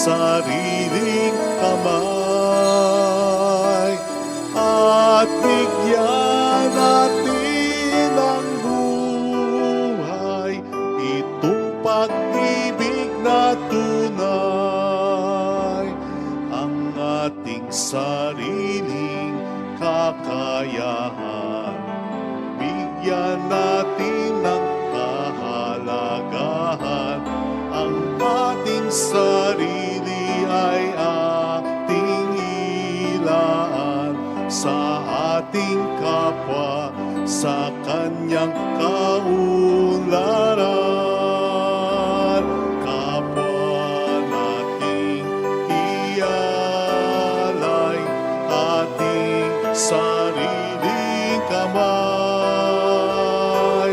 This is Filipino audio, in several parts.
sariling kamay at bigyan natin ng buhay itong pag-ibig na tunay, ang ating sariling kakayahan bigyan natin ng kahalagahan. Ang ating sarili ay ating ilaan sa ating kapwa, sa kanyang kaunlaran. Kapwa nating ialay ating sariling kamay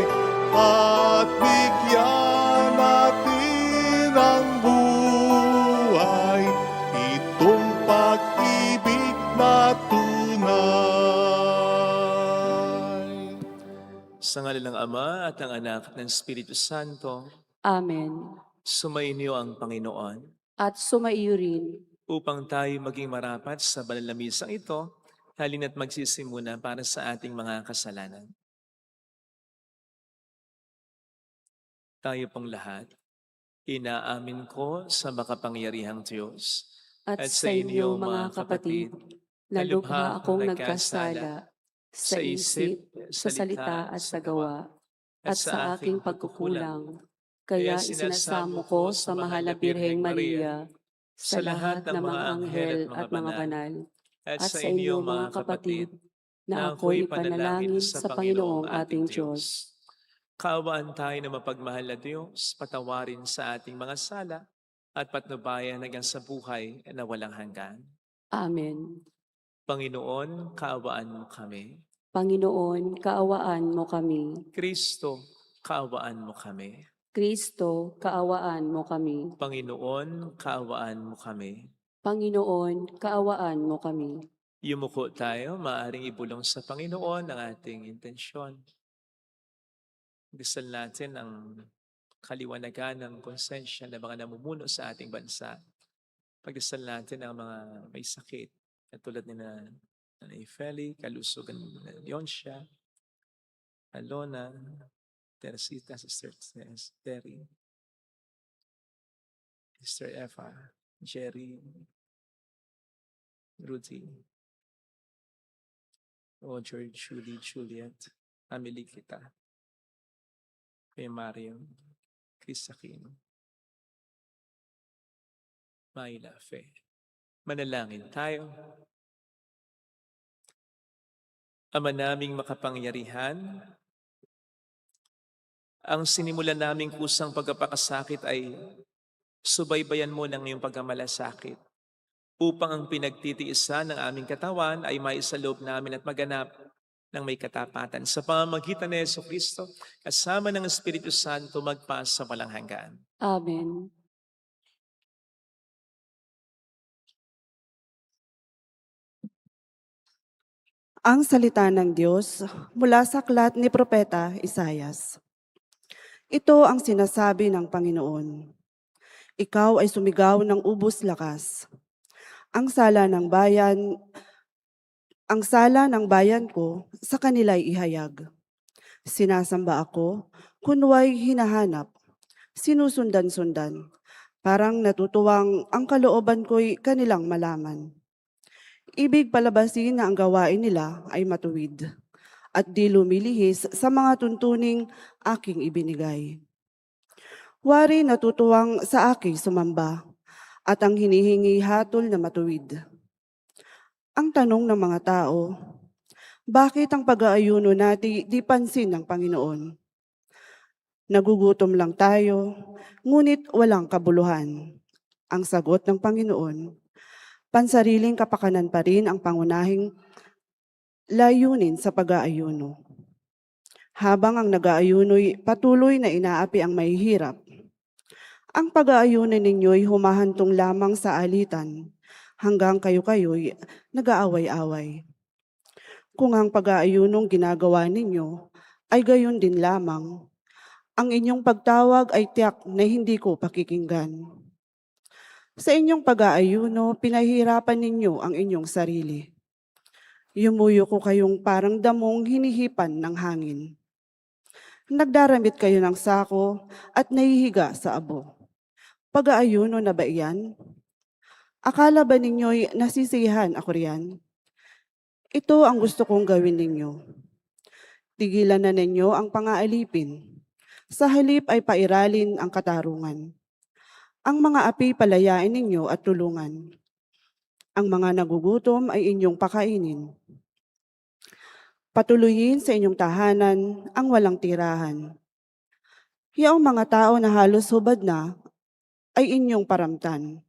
at bigyan natin ng buhay itong pag-ibig na tunay. Sa ngalan ng Ama at ng Anak at ng Espiritu Santo, Amen. sumainyo ang Panginoon At sumaiyo rin. upang tayo maging marapat sa banal na misang ito, halina't magsisimuna para sa ating mga kasalanan. Tayo pong lahat, inaamin ko sa makapangyarihang Diyos At sa inyo mga kapatid, na lubha akong nagkasala sa isip, sa salita at sa gawa, at sa aking pagkukulang. Kaya isinasamo ko sa mahal na Birheng Maria, sa lahat ng mga anghel at mga banal, at sa inyo mga kapatid, na ako'y panalangin sa Panginoong ating Diyos. Kaawaan tayo na mapagmahal na Diyos, patawarin sa ating mga sala, at patnubayan hanggang sa buhay na walang hanggan. Amen. Panginoon, kaawaan mo kami. Panginoon, kaawaan mo kami. Kristo, kaawaan mo kami. Kristo, kaawaan mo kami. Panginoon, kaawaan mo kami. Panginoon, kaawaan mo kami. Yumuko tayo, maaaring ibulong sa Panginoon ang ating intensyon. Dasal natin ang kaliwanagan ng konsensya ng mga namumuno sa ating bansa. Pagdasal natin ang mga may sakit, tulad ni Nanay Feli, kalusugan ni Yonsha, Alona, Teresita, Sister Terry, Sister Eva, Jerry, Rudy, Roger, Julie, Juliet, Amelie kita, kay Mario, Chris Aquino, Myla Fe. Manalangin tayo. Ama naming makapangyarihan, ang sinimulan naming kusang pagkapakasakit ay subaybayan mo ng iyong pagkamalasakit upang ang pinagtitiisan ng aming katawan ay maisaloob namin at maganap ng may katapatan. Sa pamamagitan ni Jesucristo, kasama ng Espiritu Santo, magpasa walang hanggan. Amen. Ang salita ng Diyos mula sa aklat ni Propeta Isaias. Ito ang sinasabi ng Panginoon. Ikaw ay sumigaw ng ubos lakas. Ang sala ng bayan ko sa kanila'y ihayag. Sinasamba ako, kunway hinahanap, sinusundan-sundan. Parang natutuwang ang kalooban ko'y kanilang malaman. Ibig palabasin na ang gawain nila ay matuwid at di lumilihis sa mga tuntuning aking ibinigay. Wari natutuwang sa aking sumamba at ang hinihingi hatol na matuwid. Ang tanong ng mga tao, bakit ang pag-aayuno natin di pansin ng Panginoon? Nagugutom lang tayo, ngunit walang kabuluhan. Ang sagot ng Panginoon, pansariling kapakanan pa rin ang pangunahing layunin sa pag-aayuno. Habang ang nag-aayuno'y patuloy na inaapi ang mahihirap, ang pag-aayuno ninyo'y humahantong lamang sa alitan hanggang kayo-kayo'y nag-aaway-away. Kung ang pag-aayunong ginagawa ninyo ay gayon din lamang, ang inyong pagtawag ay tiyak na hindi ko pakikinggan. Sa inyong pag-aayuno, pinahirapan ninyo ang inyong sarili. Yumuyo ko kayong parang damong hinihipan ng hangin. Nagdaramit kayo ng sako at nahihiga sa abo. Pag-aayuno na ba iyan? Akala ba ninyo'y nasisiyahan ako riyan? Ito ang gusto kong gawin ninyo. Tigilan na ninyo ang pangaalipin. Sa halip ay pairalin ang katarungan. Ang mga api palayain ninyo at tulungan. Ang mga nagugutom ay inyong pakainin. Patuloyin sa inyong tahanan ang walang tirahan. Yaong mga tao na halos hubad na ay inyong paramtan.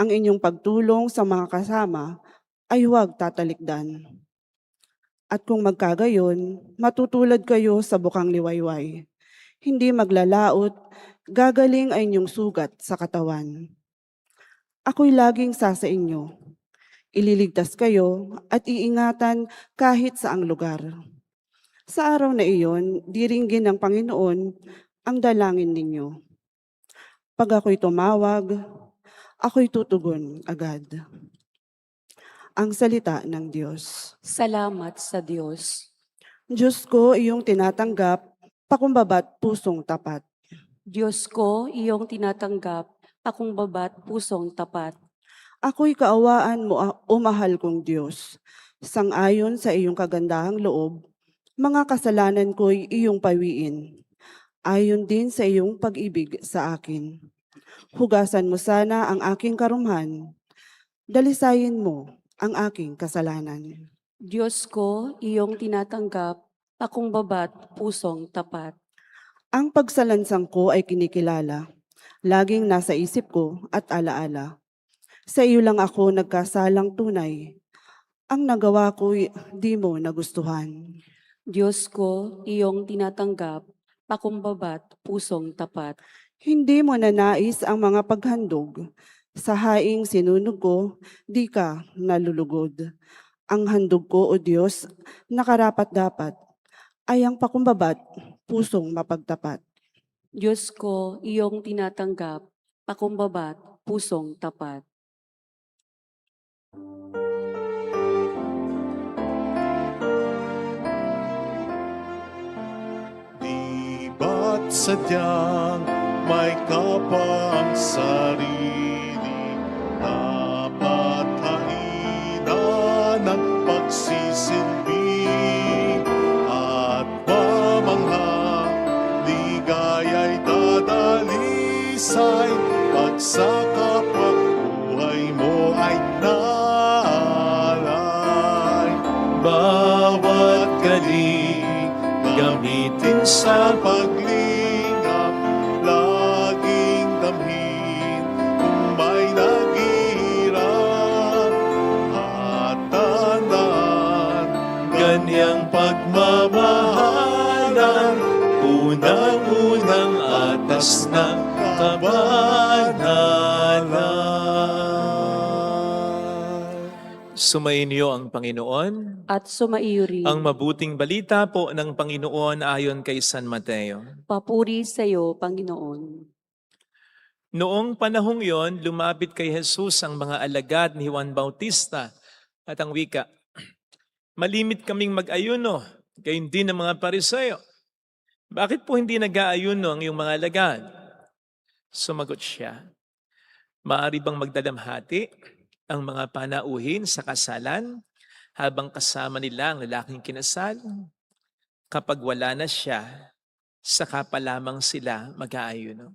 Ang inyong pagtulong sa mga kasama ay huwag tatalikdan. At kung magkagayon, matutulad kayo sa bukang liwayway. Hindi maglalaot, gagaling ay inyong sugat sa katawan. Ako'y laging sa inyo. Ililigtas kayo at iingatan kahit saang lugar. Sa araw na iyon, diringgin ng Panginoon ang dalangin ninyo. Pag ako'y tumawag, ako'y tutugon agad. Ang salita ng Diyos. Salamat sa Diyos. Diyos ko, iyong tinatanggap, pakumbabat pusong tapat. Diyos ko, iyong tinatanggap, pakumbabat pusong tapat. Ako'y kaawaan mo, o mahal kong Diyos. Sang-ayon sa iyong kagandahang loob, mga kasalanan ko'y iyong pawiin. Ayon din sa iyong pag-ibig sa akin. Hugasan mo sana ang aking karumhan. Dalisayin mo ang aking kasalanan. Diyos ko, iyong tinatanggap, pakumbabat pusong tapat. Ang pagsalansang ko ay kinikilala. Laging nasa isip ko at alaala. Sa iyo lang ako nagkasalang tunay. Ang nagawa ko'y di mo nagustuhan. Diyos ko, iyong tinatanggap, pakumbabat pusong tapat. Hindi mo nanais ang mga paghandog. Sa haing sinunog ko, di ka nalulugod. Ang handog ko, O Diyos, nakarapat-dapat, ay ang pakumbabat, pusong mapagtapat. Diyos ko, iyong tinatanggap, pakumbabat pusong tapat. Di ba't sadyang may kapang sarili, dapat hainan ng pagsisilbi at mamangha, ligaya'y dadalisay pag sa kapagbuhay mo ay naalay. Bawat galing gamitin sa paglingap, laging damhin kung may naghihirap. At tandaan, ganyang pagmamahalan, unang-unang atas ng kabanalan. Sumainyo ang Panginoon. At sumaiyo rin. Ang mabuting balita po ng Panginoon ayon kay San Mateo. Papuri sa iyo, Panginoon. Noong panahong yon, lumapit kay Jesus ang mga alagad ni Juan Bautista at ang wika, "Malimit kaming mag-ayuno, gayon din ang mga Pariseo. Bakit po hindi nag-aayuno ang iyong mga alagad?" Sumagot siya, "Maaari bang magdalamhati ang mga panauhin sa kasalan habang kasama nila ang lalaking kinasal? Kapag wala na siya, saka pa lamang sila mag-aayuno."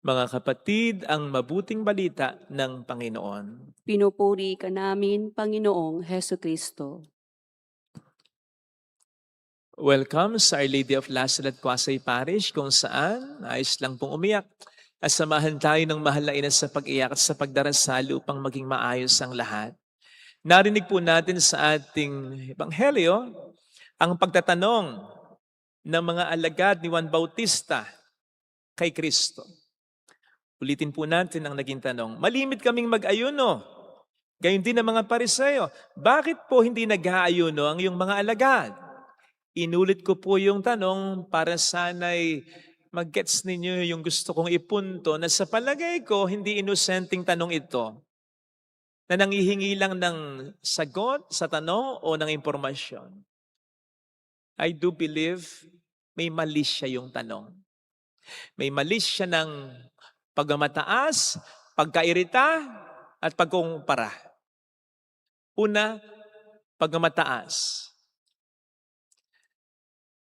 Mga kapatid, ang mabuting balita ng Panginoon. Pinupuri ka namin, Panginoong Heso Kristo. Welcome sa Our Lady of Lazaret Quasay Parish kung saan ayos lang pong umiyak at samahan tayo ng mahal na ina sa pag-iyak at sa pagdarasal upang maging maayos ang lahat. Narinig po natin sa ating Ebanghelyo ang pagtatanong ng mga alagad ni Juan Bautista kay Kristo. Ulitin po natin ang naging tanong. Malimit kaming mag-ayuno. Gayon din ang mga Pariseo. Bakit po hindi nag-aayuno ang iyong mga alagad? Inulit ko po yung tanong para sana'y mag-gets ninyo yung gusto kong ipunto na sa palagay ko, hindi inosenteng tanong ito na nanghihingi lang ng sagot sa tanong o ng impormasyon. I do believe may mali siya yung tanong. May mali siya ng pagmamataas, pagkairita, at pagkukumpara. Una, pagmamataas.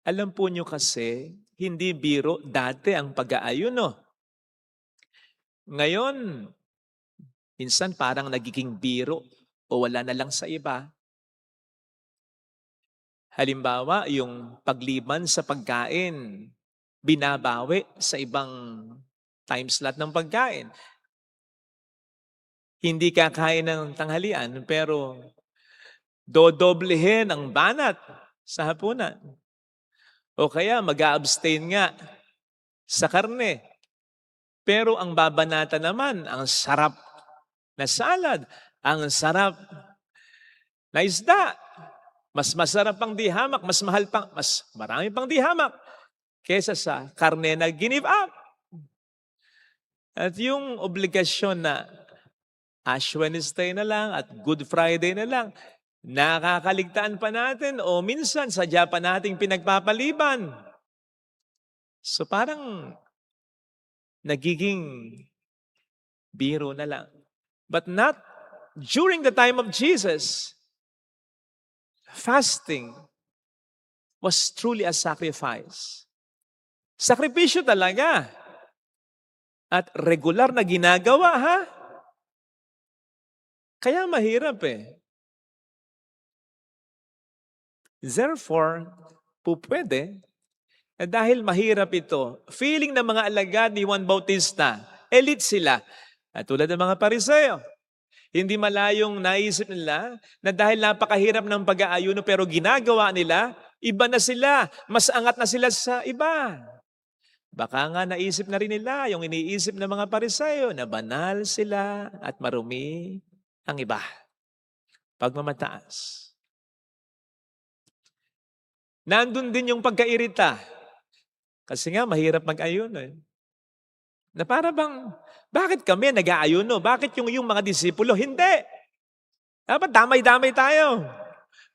Alam po nyo kasi, hindi biro dati ang pag-aayuno. Ngayon, minsan parang nagiging biro o wala na lang sa iba. Halimbawa, yung pagliban sa pagkain, binabawi sa ibang time slot ng pagkain. Hindi kakain ng tanghalian, pero dodoblehin ang banat sa hapunan. O kaya mag-a-abstain nga sa karne. Pero ang babanata naman, ang sarap na salad, ang sarap na isda. Mas masarap pang dihamak, mas mahal pang, mas marami pang dihamak kesa sa karne na give up. At yung obligasyon na Ash Wednesday na lang at Good Friday na lang, nakakaligtaan pa natin o minsan sadya pa nating pinagpapaliban. So parang nagiging biro na lang. But not during the time of Jesus. Fasting was truly a sacrifice. Sakripisyo talaga. At regular na ginagawa, ha? Kaya mahirap eh. Therefore, pwede, dahil mahirap ito, feeling ng mga alagad ni Juan Bautista, elite sila, at tulad ng mga Pariseo. Hindi malayong naisip nila na dahil napakahirap ng pag-aayuno pero ginagawa nila, iba na sila, mas angat na sila sa iba. Baka nga naisip na rin nila yung iniisip ng mga Pariseo na banal sila at marumi ang iba. Pagmamataas. Nandun din yung pagkairita. Kasi nga mahirap mag-ayuno eh. Na para bang, bakit kami nag-aayuno? Bakit yung mga disipulo? Hindi. Dapat damay-damay tayo.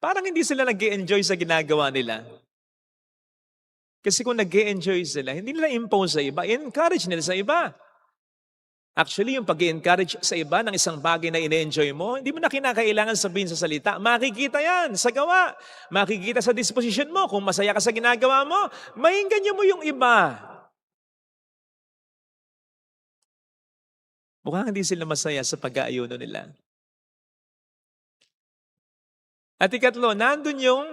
Parang hindi sila nag-enjoy sa ginagawa nila. Kasi kung nag-enjoy sila, hindi nila impose sa iba, encourage nila sa iba. Actually, yung pag-encourage sa iba ng isang bagay na ine-enjoy mo, hindi mo na kinakailangan sabihin sa salita. Makikita yan sa gawa. Makikita sa disposition mo. Kung masaya ka sa ginagawa mo, maingganyo mo yung iba. Mukhang hindi sila masaya sa pag-aayuno nila. At ikatlo, nandun yung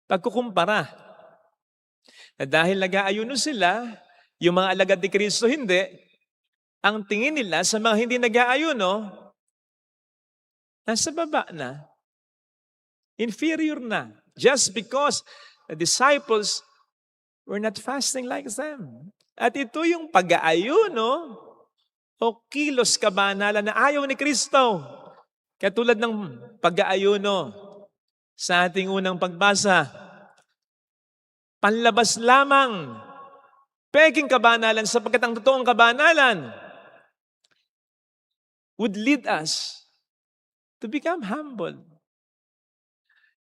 pagkukumpara. Na dahil nag-aayuno sila, yung mga alagad ni Kristo hindi, ang tingin nila sa mga hindi nag-aayuno, nasa baba na. Inferior na. Just because the disciples were not fasting like them. At ito yung pag-aayuno o kilos kabanalan na ayaw ni Kristo. Katulad ng pag-aayuno sa ating unang pagbasa. Panlabas lamang. Peking kabanalan sapagkat ang totoong kabanalan would lead us to become humble.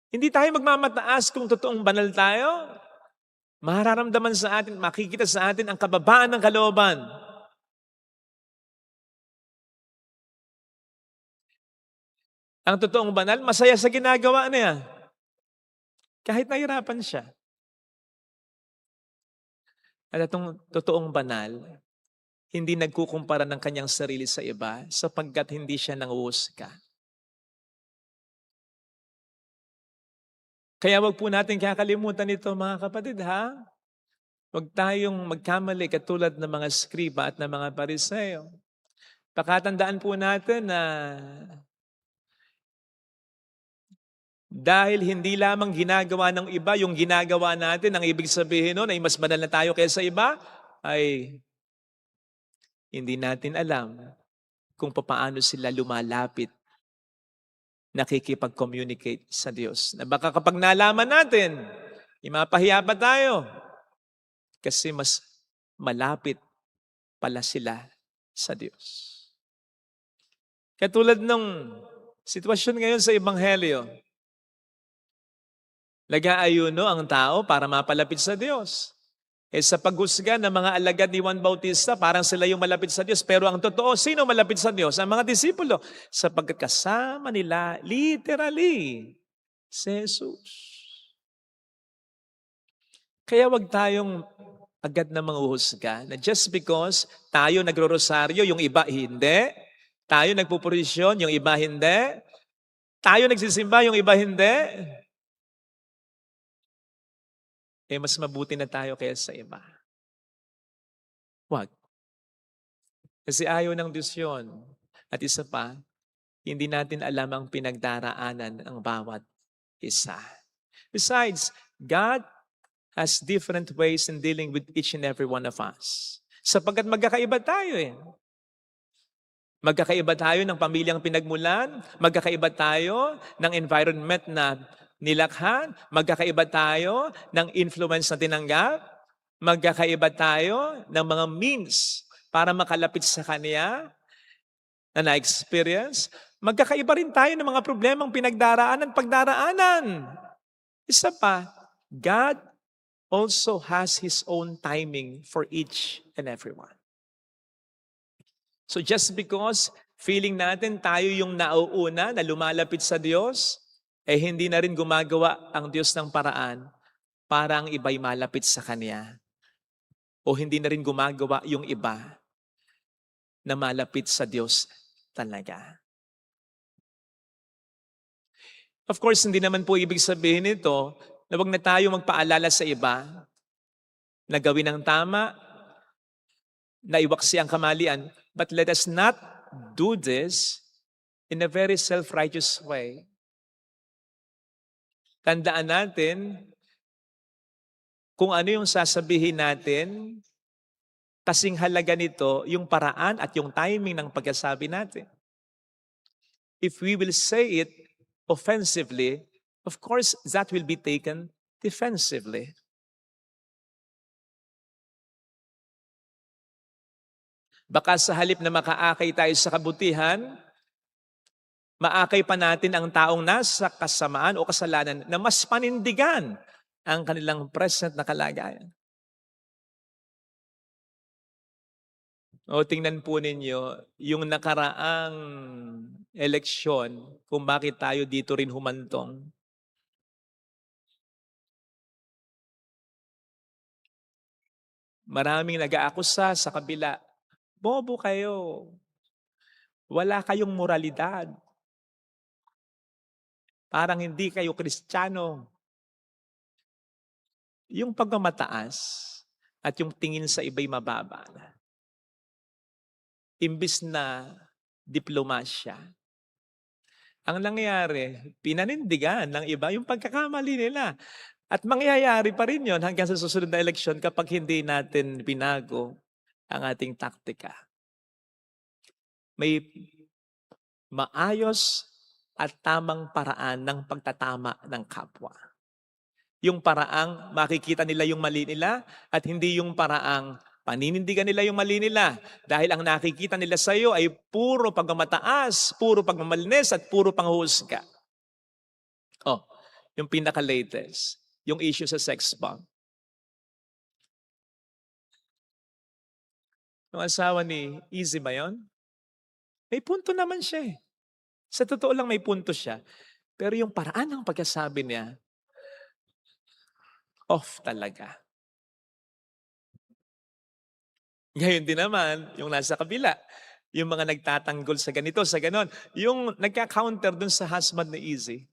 Hindi tayo magmamataas kung totoong banal tayo. Mararamdaman sa atin, makikita sa atin ang kababaan ng kalooban. Ang totoong banal, masaya sa ginagawa niya. Kahit nahirapan siya. At itong totoong banal, hindi nagkukumpara ng kanyang sarili sa iba sapagkat hindi siya nanguhusga. Kaya wag po natin kakalimutan ito mga kapatid ha. Wag tayong magkamali katulad ng mga skriba at ng mga Pariseo. Pakatandaan po natin na dahil hindi lamang ginagawa ng iba yung ginagawa natin, ang ibig sabihin nun ay mas banal na tayo kaysa iba, ay hindi natin alam kung paano sila lumalapit, nakikipag-communicate sa Diyos. Na baka kapag nalaman natin, imapahiya pa tayo. Kasi mas malapit pala sila sa Diyos. Katulad ng sitwasyon ngayon sa Ebanghelyo, nag-aayuno ang tao para mapalapit sa Diyos. Sa paghusga ng mga alagad ni Juan Bautista, parang sila yung malapit sa Diyos. Pero ang totoo, sino malapit sa Diyos? Ang mga disipulo. Sapagkat kasama nila, literally, si Jesus. Kaya wag tayong agad na manghuhusga na just because tayo nagro-rosaryo, yung iba hindi. Tayo nagpupurisyon, yung iba hindi. Tayo nagsisimba, yung iba hindi. Mas mabuti na tayo kaysa sa iba. Wag. Kasi ayaw ng Diyos yun. At isa pa, hindi natin alam ang pinagdaraanan ng bawat isa. Besides, God has different ways in dealing with each and every one of us. Sapagkat magkakaiba tayo eh. Magkakaiba tayo ng pamilyang pinagmulan, magkakaiba tayo ng environment na nilakhan, magkakaiba tayo ng influence na tinanggap, magkakaiba tayo ng mga means para makalapit sa Kanya na na-experience, magkakaiba rin tayo ng mga problemang pinagdaraanan, pagdaraanan. Isa pa, God also has His own timing for each and everyone. So just because feeling natin tayo yung nauuna na lumalapit sa Diyos, hindi na rin gumagawa ang Diyos ng paraan para ang iba'y malapit sa Kanya. O hindi na rin gumagawa yung iba na malapit sa Diyos talaga. Of course, hindi naman po ibig sabihin nito na wag na tayo magpaalala sa iba na gawin ang tama, na iwaksi ang kamalian. But let us not do this in a very self-righteous way. Tandaan natin kung ano yung sasabihin natin, kasing halaga nito yung paraan at yung timing ng pagkasabi natin. If we will say it offensively, of course, that will be taken defensively. Baka sa halip na makaakay tayo sa kabutihan, maakay pa natin ang taong nasa kasamaan o kasalanan na mas panindigan ang kanilang present na kalagayan. O tingnan po ninyo yung nakaraang eleksyon kung bakit tayo dito rin humantong. Maraming nag-aakusa sa kabila. Bobo kayo. Wala kayong moralidad. Parang hindi kayo Kristiyano. Yung pagmamataas at yung tingin sa iba'y mababa na. Imbis na diplomasya. Ang nangyayari, pinanindigan ng iba yung pagkakamali nila. At mangyayari pa rin yon hanggang sa susunod na eleksyon kapag hindi natin binago ang ating taktika. May maayos at tamang paraan ng pagtatama ng kapwa. Yung paraang makikita nila yung mali nila at hindi yung paraang paninindigan nila yung mali nila. Dahil ang nakikita nila sa iyo ay puro pagmamataas, puro pagmamalinis at puro panghuhusga. Yung pinaka-latest, yung issue sa sex bomb. Yung asawa ni Easy ba yun? May punto naman siya eh. Sa totoo lang may punto siya. Pero yung paraan ng pagkasabi niya, off talaga. Ngayon din naman, yung nasa kabila, yung mga nagtatanggol sa ganito, sa ganon, yung nagka-counter dun sa husband ni Easy.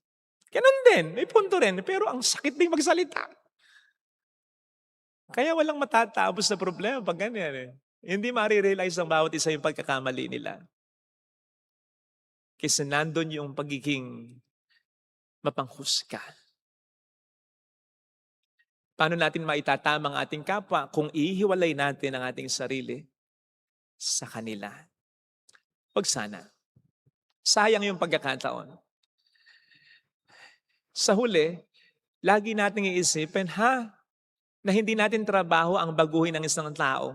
Ganon din, may punto rin, pero ang sakit ding magsalita. Kaya walang matatapos na problema pag ganyan eh. Hindi marirealize ng bawat isa yung pagkakamali nila. Kasi nandun yung pagiging mapanghusga. Paano natin maitatama ang ating kapwa kung ihiwalay natin ang ating sarili sa kanila? Huwag sana. Sayang yung pagkakataon. Sa huli, lagi nating iisipin, na hindi natin trabaho ang baguhin ng isang tao.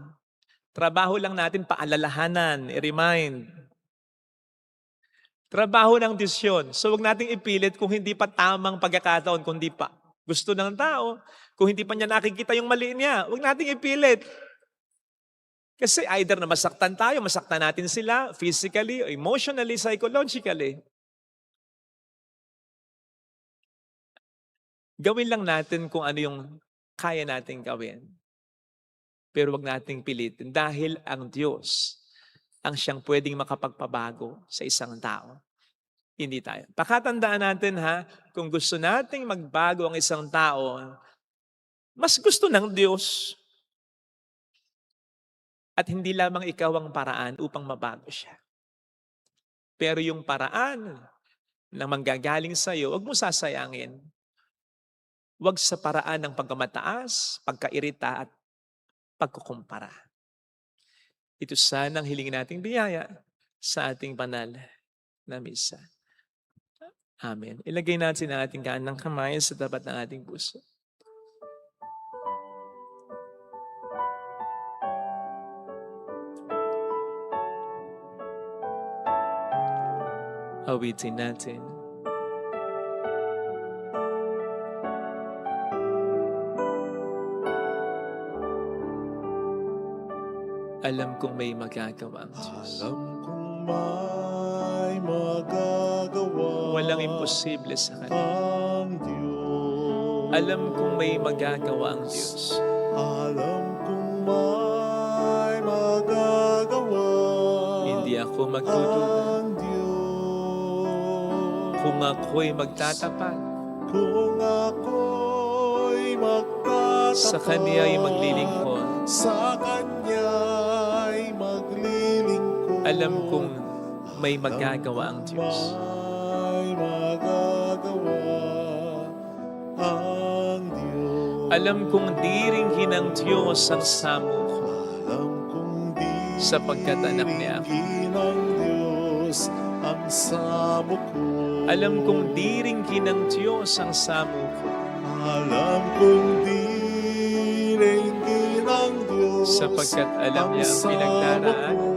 Trabaho lang natin paalalahanan, i-remind. Trabaho ng Diyos yun. So huwag nating ipilit kung hindi pa tamang pagkakataon, kung hindi pa gusto ng tao, kung hindi pa niya nakikita yung mali niya, huwag nating ipilit. Kasi either na masaktan tayo, masaktan natin sila physically, emotionally, psychologically. Gawin lang natin kung ano yung kaya nating gawin. Pero wag nating pilitin dahil ang Diyos ang siyang pwedeng makapagpabago sa isang tao. Hindi tayo. Pakatandaan natin kung gusto nating magbago ang isang tao, mas gusto ng Diyos. At hindi lamang ikaw ang paraan upang mabago siya. Pero yung paraan na manggagaling sa iyo, huwag mo sasayangin. Huwag sa paraan ng pagkamataas, pagkairita at pagkukumpara. Ito sana ang hilingin nating biyaya sa ating banal na misa. Amen. Ilagay natin ang ating kanang kamay sa tapat ng ating puso. Awitin natin. Alam kong may magagawa ang Diyos. Alam kong may magagawa Walang imposible sa Kanya. ang Diyos. Alam kong may magagawa ang Diyos. Alam kong may magagawa Hindi ako magdududa. ang Diyos. Kung ako'y magtatapat, Kung ako'y magtatapat sa Kaniya'y maglilingkod. sa Kanya'y maglilingkod. Alam kong may magagawa ang Diyos. May magagawa ang Diyos. Alam kong diringhin ng Diyos ang samo ko. Alam kong di Sapagkat anak niya ako. ng Diyos ang samo ko. Alam kong diringhin ng Diyos ang samo ko. Alam kong di ng Diyos Sapagkat alam niya ang samo pinagdaraan. ko.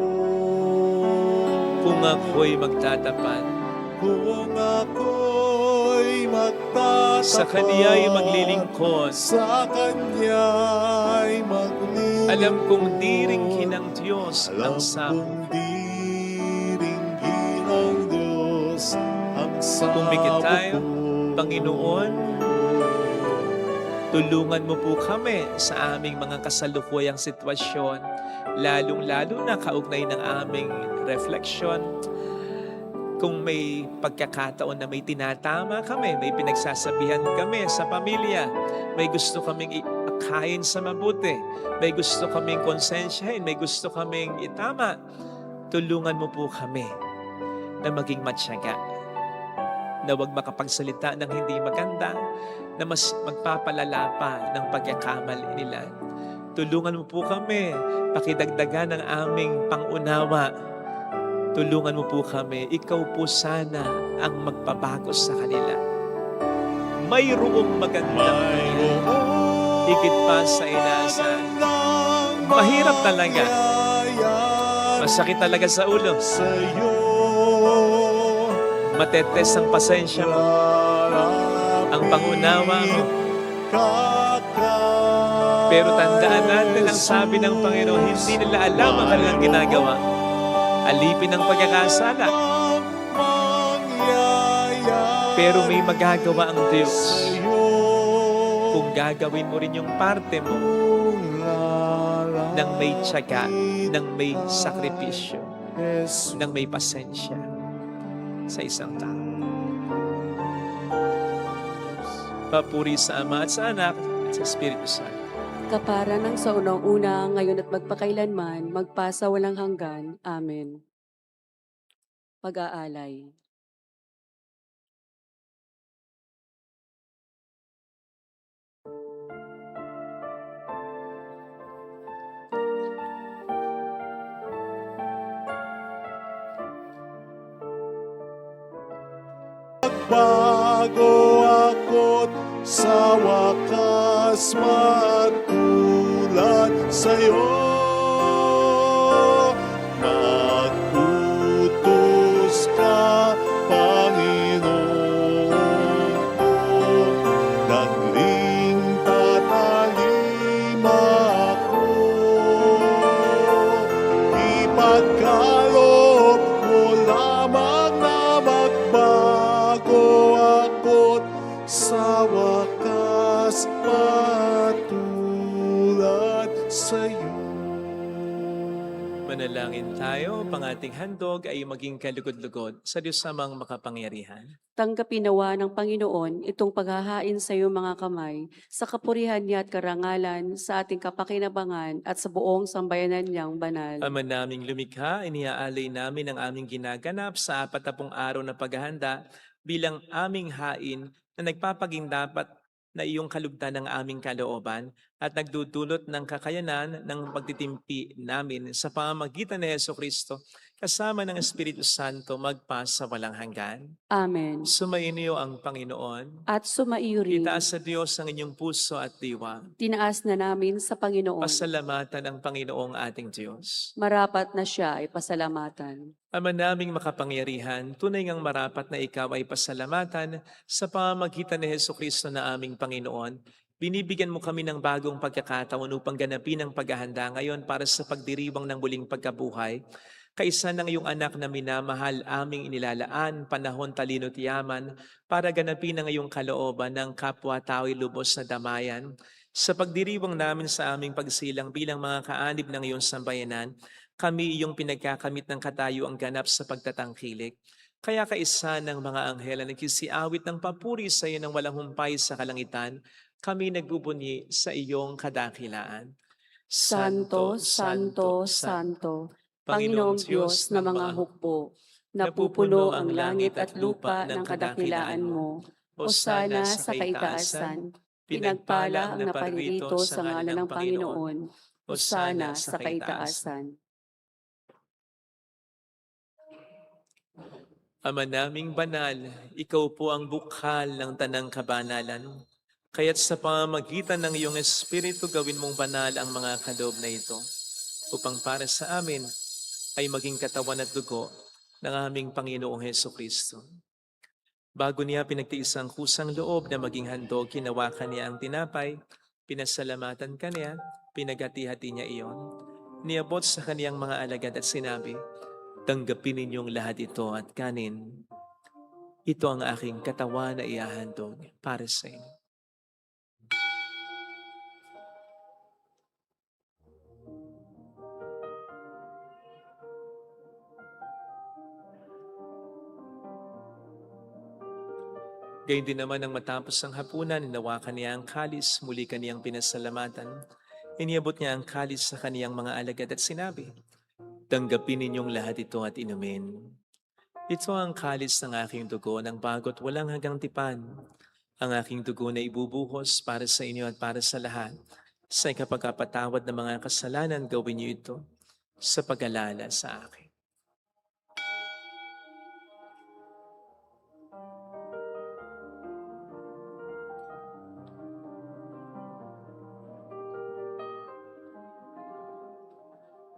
Kung ako'y magtatapat, Kung ako'y magtatapat sa Kaniya'y maglilingkod. sa Kanya'y maglilingkod. Alam kong diringhin ng Diyos ang Alam samo. kong diringgin ng Diyos ang samo Tumigit tayo, ko. Panginoon, tulungan mo po kami sa aming mga kasalukuyang sitwasyon, lalong-lalo na kaugnay ng aming refleksyon. Kung may pagkakataon na may tinatama kami, may pinagsasabihan kami sa pamilya, may gusto kaming akayin sa mabuti, may gusto kaming konsensyahin, may gusto kaming itama, tulungan mo po kami na maging matyaga, na huwag makapagsalita ng hindi maganda, na mas magpapalala pa ng pagkakamali nila. Tulungan mo po kami, pakidagdagan ang aming pangunawa. Tulungan mo po kami, ikaw po sana ang magpabago sa kanila. Mayroong magandang Mayroong higit pa sa inaasahan. Mahirap talaga. Masakit talaga sa ulo. sa'yo. Matetes ang pasensya mo, ang pangunawa mo. Pero tandaan natin ang sabi ng Panginoon, hindi nila alam ang kanilang ginagawa. Alipin ang pagkakasala. Pero may magagawa ang Diyos kung gagawin mo rin yung parte mo ng may tiyaga, ng may sakripisyo, ng may pasensya sa isang tao. Papuri sa Ama at sa Anak at sa Espiritu Santo. Kapara ng sa unang-una, ngayon at magpakailanman, magpasa walang hanggan. Amen. Pag-aalay. Bago ako't sa wakas wakas matulad sa'yo. Mag-utos ka, Panginoon ko, nagling tatalim ako. Ipagkaloob mo lamang na magbago ako't sa wakas matulad sa'yo. Manalangin tayo, pang ating handog ay maging kalugod-lugod sa Diyos amang makapangyarihan. Tanggapin nawa ng Panginoon itong paghahain sa iyong mga kamay, sa kapurihan niya at karangalan, sa ating kapakinabangan at sa buong sambayanan niyang banal. Ama naming lumikha, iniaalay namin ang aming ginaganap sa 40 araw na paghahanda bilang aming hain na nagpapaging dapat na iyong kalugdan ng aming kalooban at nagdudulot ng kakayanan ng pagtitimpi namin sa pamamagitan ni Jesucristo kasama ng Espiritu Santo magpa sa walang hanggan. Amen. Sumainyo ang Panginoon. At sumaiyo rin, Itaas sa Diyos ang inyong puso at diwa. tinaas na namin sa Panginoon. Pasalamatan ang Panginoong ating Diyos. Marapat na siya ay pasalamatan. Ama naming makapangyarihan, tunay ngang marapat na ikaw ay pasalamatan sa pamamagitan ni Jesucristo na aming Panginoon. Binibigyan mo kami ng bagong pagkakataon upang ganapin ang paghahanda ngayon para sa pagdiriwang ng muling pagkabuhay. Kaisa ng iyong anak na minamahal aming inilalaan, panahon, talino't yaman, para ganapin ang iyong kalooban ng kapwa-tao'y lubos na damayan. Sa pagdiriwang namin sa aming pagsilang bilang mga kaanib ng iyong sambayanan, kami iyong pinagkakamit ng katayuang ganap sa pagtatangkilik. Kaya kaisa ng mga anghel na nagsisiawit ng papuri sa iyo ng walang humpay sa kalangitan, kami nagbubunyi sa iyong kadakilaan. Santo, Santo, Santo, Panginoong Diyos na mga hukbo, napupuno ang langit at lupa ng kadakilaan mo. Hosana sa kaitaasan, pinagpala ang naparirito sa ngalan ng Panginoon. Hosana sa kaitaasan. Ama naming banal, ikaw po ang bukhal ng tanang kabanalan. Kaya't sa pamamagitan ng iyong Espiritu gawin mong banal ang mga kaloob na ito, upang para sa amin ay maging katawan at dugo ng aming Panginoong Hesukristo. Bago niya pinagtiis ang kusang loob na maging handog, kinawakan niya ang tinapay, pinasalamatan kaniya, pinagati-hati niya iyon. Niabot sa kaniyang mga alagad at sinabi, "Tanggapin ninyong lahat ito at kanin. Ito ang aking katawan na iahandog para sa inyo." Gayun din naman nang matapos ang hapunan, hinawakan niya ang kalis, muli kaniyang pinasalamatan. Iniabot niya ang kalis sa kaniyang mga alagad at sinabi, "Tanggapin ninyong lahat ito at inumin. Ito ang kalis ng aking dugo ng bago't walang hanggang tipan. Ang aking dugo na ibubuhos para sa inyo at para sa lahat. Sa ikapagpapatawad ng mga kasalanan, gawin niyo ito sa pag-alala sa akin."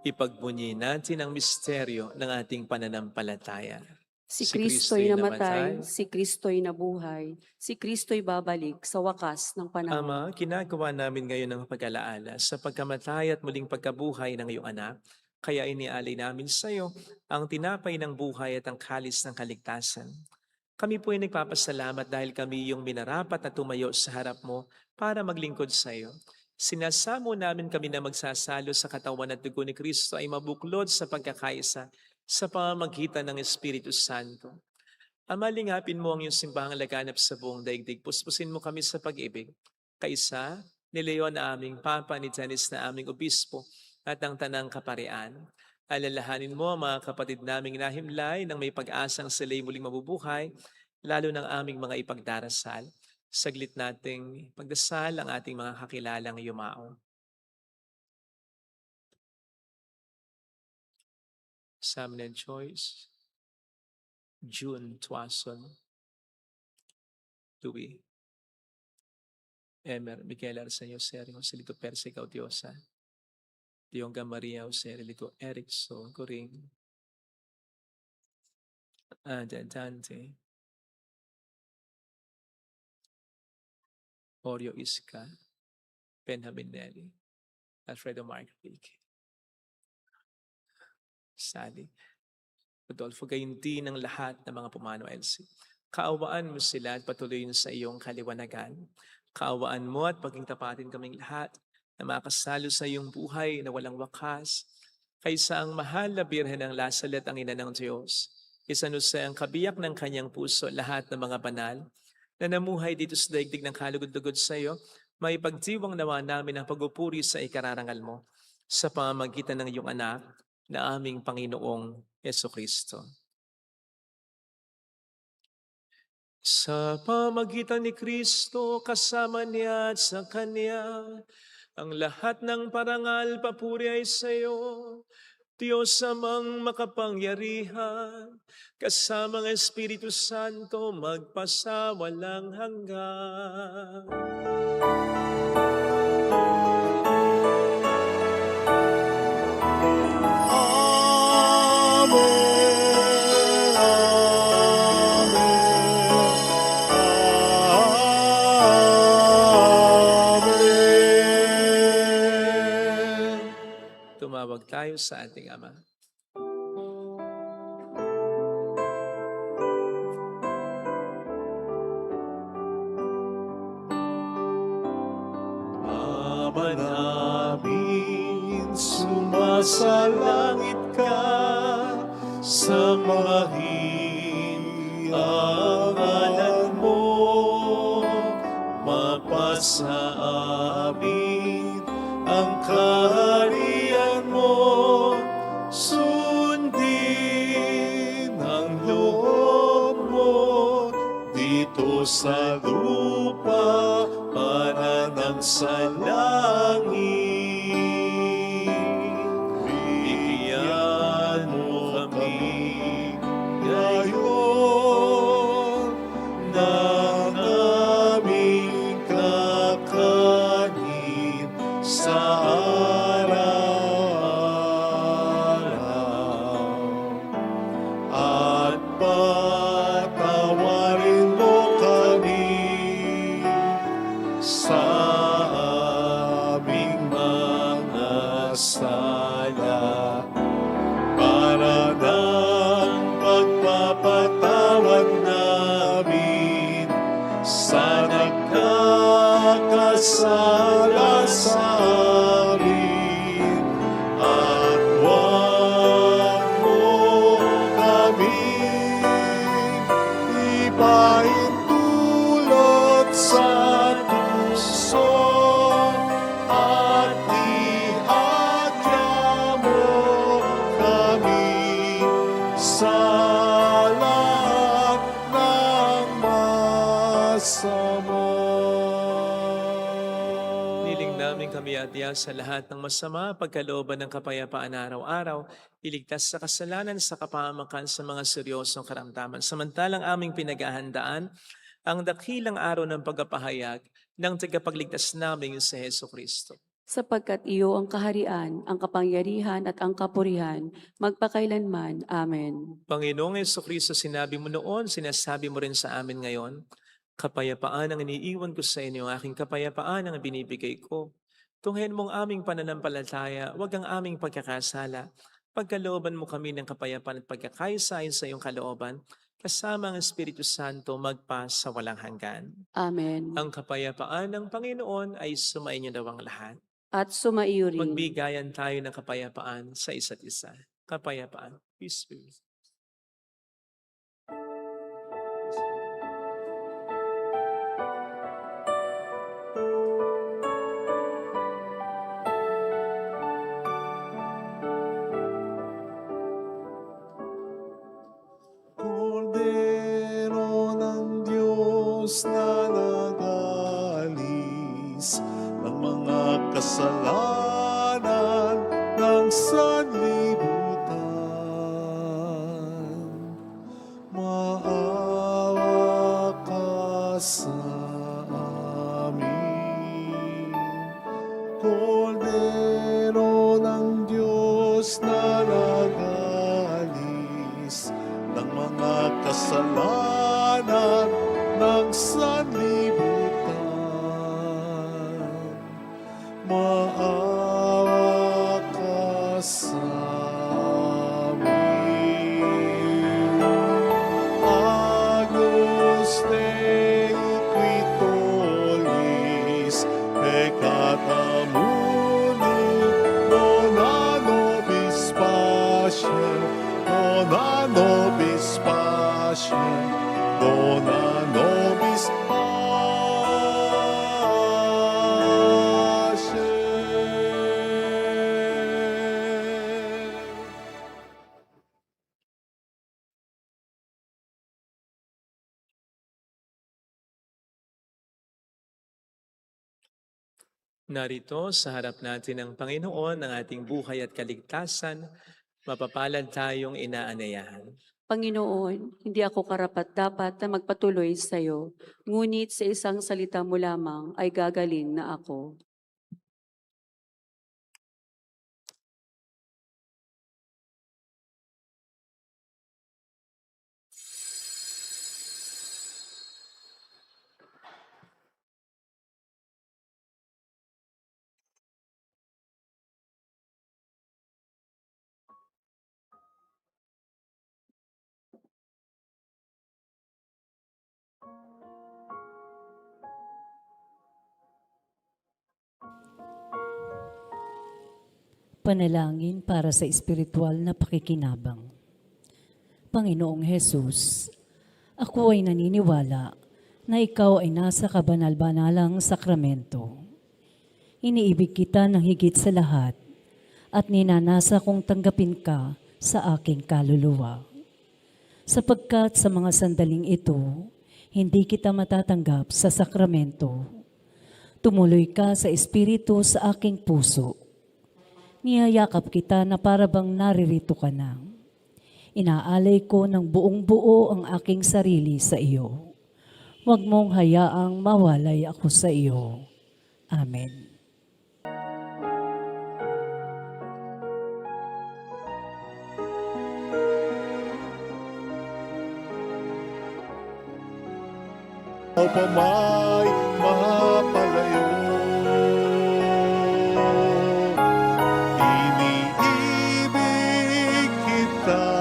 Ipagbunyi natin ang misteryo ng ating pananampalataya. Si Kristo'y namatay, si Kristo'y nabuhay, si Kristo'y babalik sa wakas ng panahon. Ama, ginagawa namin ngayon ang pag-alaala sa pagkamatay at muling pagkabuhay ng iyong anak. Kaya inialay namin sa iyo ang tinapay ng buhay at ang kalis ng kaligtasan. Kami po ay nagpapasalamat dahil kami yung minarapat na tumayo sa harap mo para maglingkod sa iyo. Sinasamo namin kami na magsasalo sa katawan at dugo ni Kristo ay mabuklod sa pagkakaisa sa pamamagitan ng Espiritu Santo. Ama, lingapin mo ang iyong simbahang laganap sa buong daigdig. Puspusin mo kami sa pag-ibig. Kaisa, ni Leon na aming Papa, ni Janice na aming Obispo, at ang Tanang Kaparian. Alalahanin mo ang mga kapatid naming nahimlay nang may pag-asang sila'y muling mabubuhay, lalo ng aming mga ipagdarasal. Saglit nating pagdasal ang ating mga kakilalang yumao. Sam and Choice, June Tuason, Louis, Emer, Michaela Arsenio Serio, Silito Persica Odiosa, Dionga Maria Jose Relito Erickson, Coring, Dante, Oreo Isca, Benjamin Nelly, Alfredo Marcrique, Sally, Rodolfo, gayon din ng lahat ng mga pumanaw, Elsie. Kaawaan mo sila at patuloyin sa iyong kaliwanagan. Kaawaan mo at paging tapatin kaming lahat na makasalo sa iyong buhay na walang wakas. Kaysa ang mahal na Birhen ng Lasalet ang ina ng Diyos. Isanusa ang kabiyak ng kanyang puso lahat ng mga banal na namuhay dito sa daigdig ng kalugod-lugod sa iyo, may pagdiwang nawa namin ang pagpupuri sa ikararangal mo sa pamamagitan ng iyong anak na aming Panginoong Jesucristo. Sa pamagitan ni Kristo, kasama niya at sa Kanya, ang lahat ng parangal papuri ay sa iyo, Diyos amang makapangyarihan, kasama ng Espiritu Santo, magpasawalang hanggan. Tumawag tayo sa ating Ama. Ama namin, sumasalangit ka, sambahin ang ngalan mo, mapasa amin ang kaharian mo, sundin ang loob mo dito sa lupa para ng sa langit. Bigyan mo kami ngayon ng aming kakanin sa araw-araw. At patawarin mo kami sa aming mga sala, para ng pagpapatawad namin sa nagkakasala sa amin. At huwag mo kami ipaintulot sa tuso, at iagya mo kami sa lahat ng masama. Niling namin kami adya sa lahat ng masama, pagkalooban ng kapayapaan araw-araw, iligtas sa kasalanan sa kapahamakan sa mga seryosong karamdaman. Samantalang aming pinaghahandaan ang dakilang araw ng pagpapahayag ng tagapagligtas namin sa Heso Kristo. Sapagkat iyo ang kaharian, ang kapangyarihan at ang kapurihan, magpakailanman. Amen. Panginoong Heso Kristo, sinabi mo noon, sinasabi mo rin sa amin ngayon, kapayapaan ang iniiwan ko sa inyo, aking kapayapaan ang binibigay ko. Tunghayan mong aming pananampalataya, wag ang aming pagkakasala. Pagkalooban mo kami ng kapayapaan at pagkakaisa sa iyong kalooban, kasama ang Espiritu Santo magpa sa walang hanggan. Amen. Ang kapayapaan ng Panginoon ay sumainyo daw ang lahat. At sumaiyo rin. Magbigayan tayo ng kapayapaan sa isa't isa. Kapayapaan. Peace be with you. Kordero ng Diyos na nag-alis ng mga kasalanan ng sanlibutan, maawa ka sa amin. Kordero ng Diyos na nag-alis ng mga kasalanan ng sanlibutan. Maawa ka sa amin. Agnus Dei qui tollis peccata mundi, dona nobis pacem, dona nobis pacem, dona nobis pacem. Narito sa harap natin ng Panginoon ang ating buhay at kaligtasan, mapapalad tayong inaanayahan. Panginoon, hindi ako karapat-dapat na magpatuloy sa iyo, ngunit sa isang salita mo lamang ay gagaling na ako. Panalangin para sa espiritual na pakikinabang. Panginoong Hesus, ako ay naniniwala na ikaw ay nasa kabanal-banalang sakramento. Iniibig kita ng higit sa lahat at ninanasa kong tanggapin ka sa aking kaluluwa. Sapagkat sa mga sandaling ito, hindi kita matatanggap sa sakramento. Tumuloy ka sa espiritu sa aking puso. Niyayakap kita na para bang naririto ka na. Inaalay ko ng buong buo ang aking sarili sa iyo. Huwag mong hayaang mawalay ako sa iyo. Amen. Ikaw pa may mapalayo. Iniibig kita,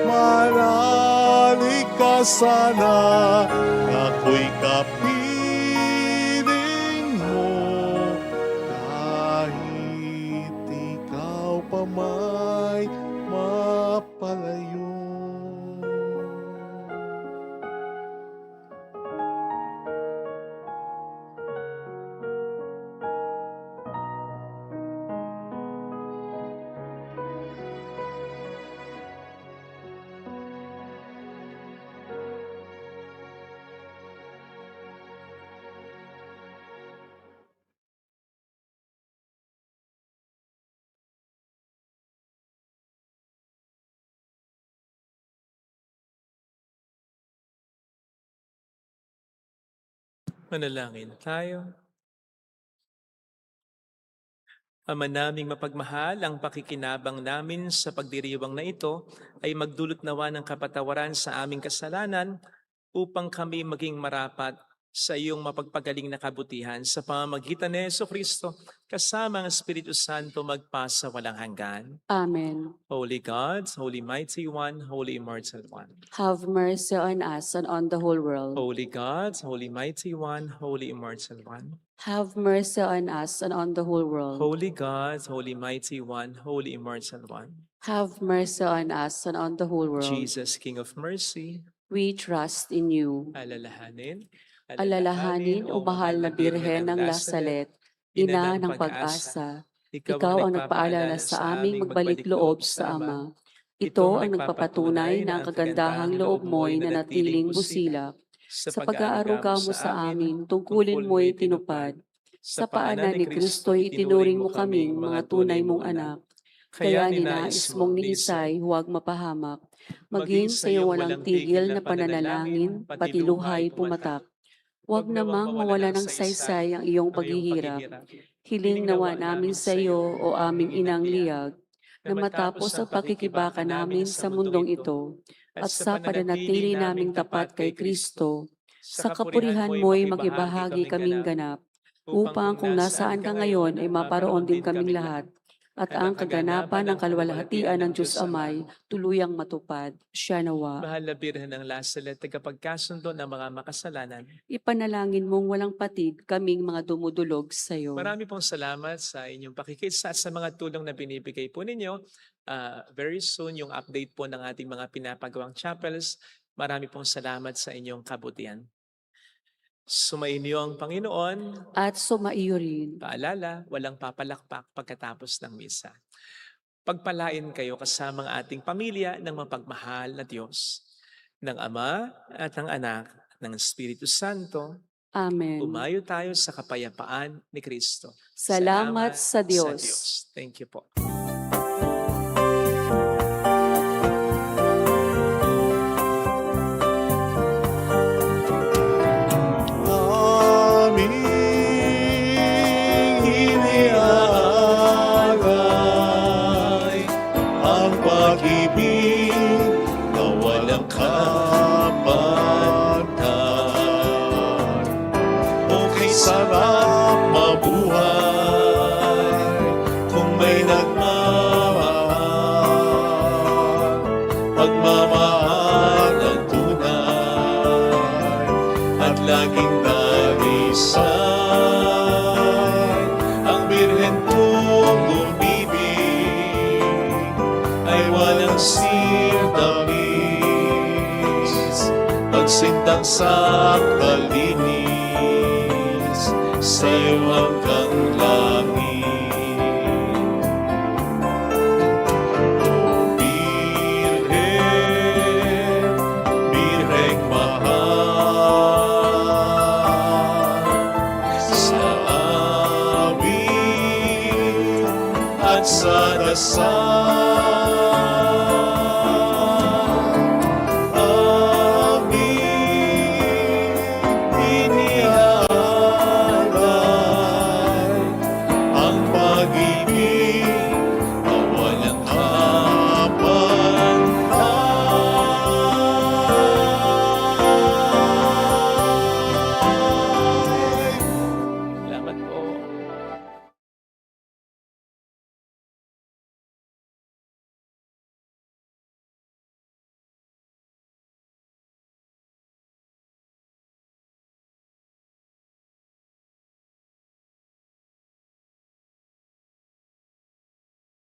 marami ka sana, ako'y kapiling mo, kahit ikaw pa may mapalayo. Manalangin tayo. Ama naming mapagmahal, ang pakikinabang namin sa pagdiriwang na ito ay magdulot nawa ng kapatawaran sa aming kasalanan upang kami maging marapat sa iyong mapagpagaling na kabutihan sa pamamagitan ni Jesucristo kasama ang Espiritu Santo magpasa walang hanggan. Amen. Holy God, Holy Mighty One, Holy Immortal One. Have mercy on us and on the whole world. Holy God, Holy Mighty One, Holy Immortal One. Have mercy on us and on the whole world. Holy God, Holy Mighty One, Holy Immortal One. Have mercy on us and on the whole world. Jesus, King of Mercy, We trust in you. Alalahanin, o mahal na Birhen ng Lasalet, Ina ng pag-asa, ikaw ang nagpaalala sa aming magbalik loob sa Ama. Ito ang nagpapatunay na ang kagandahang loob mo'y nanatiling busilak. Sa pag-aaruga mo sa amin, tungkulin mo'y tinupad. Sa paanan ni Kristo'y itinuring mo kaming mga tunay mong anak. Kaya ninais mong nihisay, huwag mapahamak. Maging sa iyong walang tigil na pananalangin, pati luhay pumatak. Huwag namang mawala ng saysay ang iyong paghihirap. Hiling nawa namin sa iyo, o aming inang liyag, na matapos ang pakikibaka namin sa mundong ito, at sa pananatili naming tapat kay Kristo, sa kapurihan mo'y makibahagi kaming ganap, upang kung nasaan ka ngayon ay maparoon din kaming lahat, at ang kaganapan ng kalwalhatian ng Diyos Amay tuluyang matupad. Siya nawa. Mahal na Birhen ng Lasalet, tagapagkasundo ng mga makasalanan. Ipanalangin mong walang patid kaming mga dumudulog sa iyo. Marami pong salamat sa inyong pakikisa at sa mga tulong na binibigay po ninyo. Very soon, yung update po ng ating mga pinapagawang chapels. Marami pong salamat sa inyong kabutihan. Sumainyo ang Panginoon. At sumaiyo rin. Paalala, walang papalakpak pagkatapos ng misa. Pagpalain kayo kasama ang ating pamilya ng mapagmahal na Diyos, ng Ama at ng Anak, ng Espiritu Santo. Amen. Umayo tayo sa kapayapaan ni Kristo. Salamat sa Diyos. Thank you po. Aming iniaalay ang pag-ibig na walang kapantay. Okay, sarap mabuhay kung may nagmamahal. Pagmamahal ang tunay at laging darisay. Ang Birhen kong umibig ay walang sintamis. Pagsintang sa kalinis, sa'yo hanggang langit. O Birhen, Birheng mahal, sa awit at sa dasal